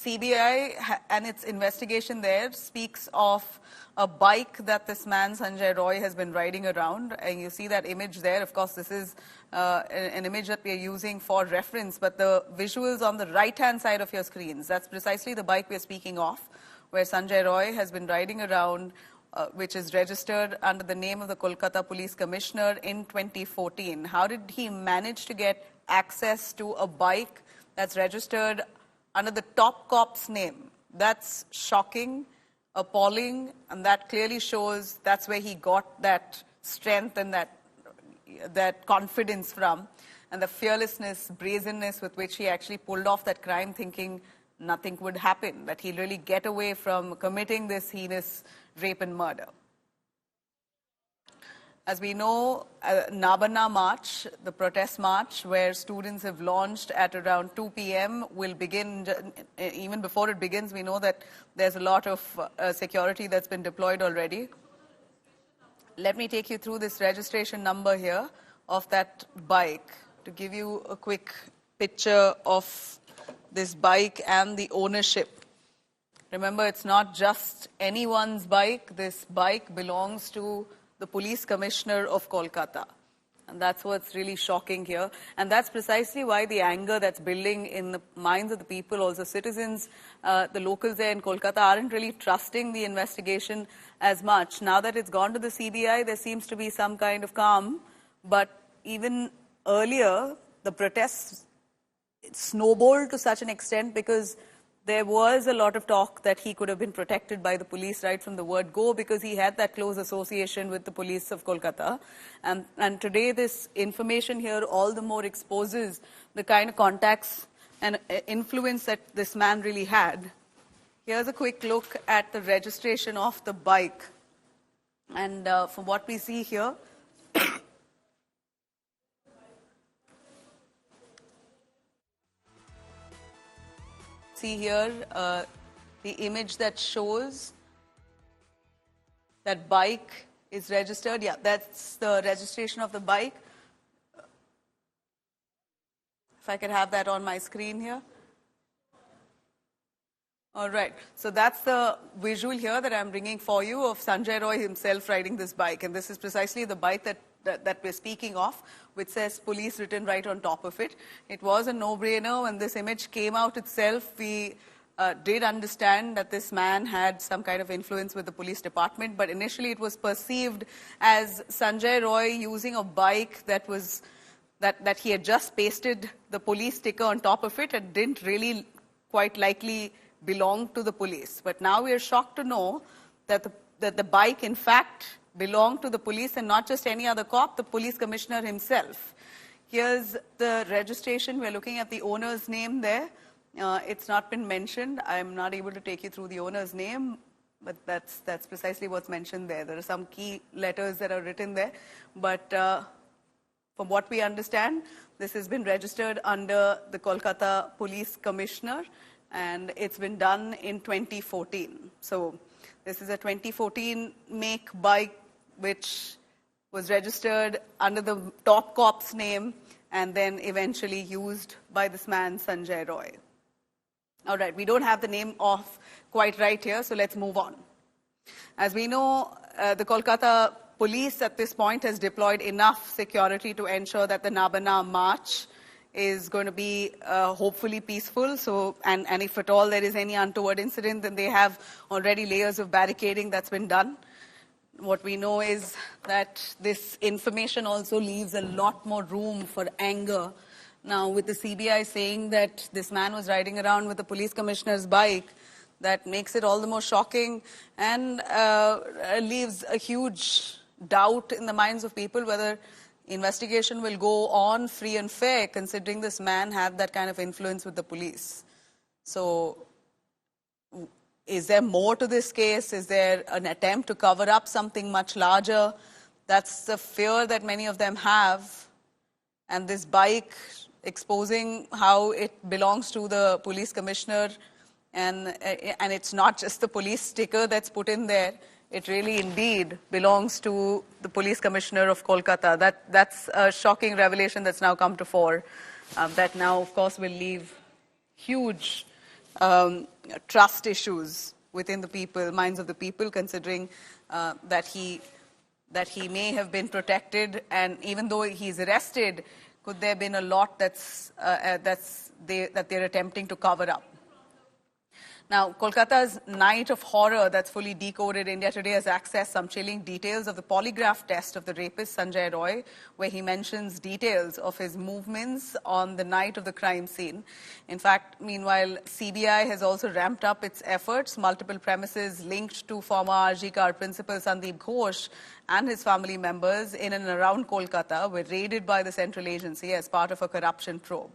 CBI and its investigation there speaks of a bike that this man, Sanjay Roy, has been riding around. And you see that image there. Of course, this is an image that we are using for reference, but the visuals on the right-hand side of your screens, that's precisely the bike we're speaking of, where Sanjay Roy has been riding around, which is registered under the name of the Kolkata Police Commissioner in 2014. How did he manage to get access to a bike that's registered under the top cop's name? That's shocking, appalling, and that clearly shows that's where he got that strength and that confidence from, and the fearlessness, brazenness with which he actually pulled off that crime, thinking nothing would happen, that he'll really get away from committing this heinous rape and murder. As we know, Nabana March, the protest march where students have launched at around 2 p.m. will begin. Even before it begins, we know that there's a lot of security that's been deployed already. Let me take you through this registration number here of that bike to give you a quick picture of this bike and the ownership. Remember, it's not just anyone's bike. This bike belongs to the Police Commissioner of Kolkata. And that's what's really shocking here. And that's precisely why the anger that's building in the minds of the people, also citizens, the locals there in Kolkata, aren't really trusting the investigation as much. Now that it's gone to the CBI, there seems to be some kind of calm. But even earlier, the protests snowballed to such an extent because there was a lot of talk that he could have been protected by the police right from the word go, because he had that close association with the police of Kolkata. And today this information here all the more exposes the kind of contacts and influence that this man really had. Here's a quick look at the registration of the bike. And from what we see here, see here the image that shows that bike is registered. Yeah, that's the registration of the bike. If I could have that on my screen here. All right. So that's the visual here that I'm bringing for you of Sanjay Roy himself riding this bike. And this is precisely the bike that we're speaking of, which says police written right on top of it. It was a no-brainer. When this image came out itself, we did understand that this man had some kind of influence with the police department, but initially it was perceived as Sanjay Roy using a bike that was that he had just pasted the police sticker on top of it and didn't really quite likely belong to the police. But now we are shocked to know that the bike, in fact, belonged to the police, and not just any other cop, the police commissioner himself. Here's the registration. We're looking at the owner's name there. It's not been mentioned. I'm not able to take you through the owner's name, but that's precisely what's mentioned there. There are some key letters that are written there. But from what we understand, this has been registered under the Kolkata Police Commissioner, and it's been done in 2014. So this is a 2014 make bike which was registered under the top cop's name and then eventually used by this man, Sanjay Roy. All right, we don't have the name off quite right here, so let's move on. As we know, the Kolkata police at this point has deployed enough security to ensure that the Nabana March is going to be hopefully peaceful. So, and if at all there is any untoward incident, then they have already layers of barricading that's been done. What we know is that this information also leaves a lot more room for anger. Now, with the CBI saying that this man was riding around with the police commissioner's bike, that makes it all the more shocking and leaves a huge doubt in the minds of people whether investigation will go on free and fair, considering this man had that kind of influence with the police. So, is there more to this case? Is there an attempt to cover up something much larger? That's the fear that many of them have. And this bike exposing how it belongs to the police commissioner, and it's not just the police sticker that's put in there. It really indeed belongs to the police commissioner of Kolkata. That's a shocking revelation that's now come to fore. That now, of course, will leave huge trust issues within the people, minds of the people, considering that he may have been protected, and even though he's arrested, could there have been a lot that they're attempting to cover up? Now, Kolkata's night of horror that's fully decoded, India Today has accessed some chilling details of the polygraph test of the rapist Sanjay Roy, where he mentions details of his movements on the night of the crime scene. In fact, meanwhile, CBI has also ramped up its efforts. Multiple premises linked to former RG Kar principal Sandeep Ghosh and his family members in and around Kolkata were raided by the central agency as part of a corruption probe.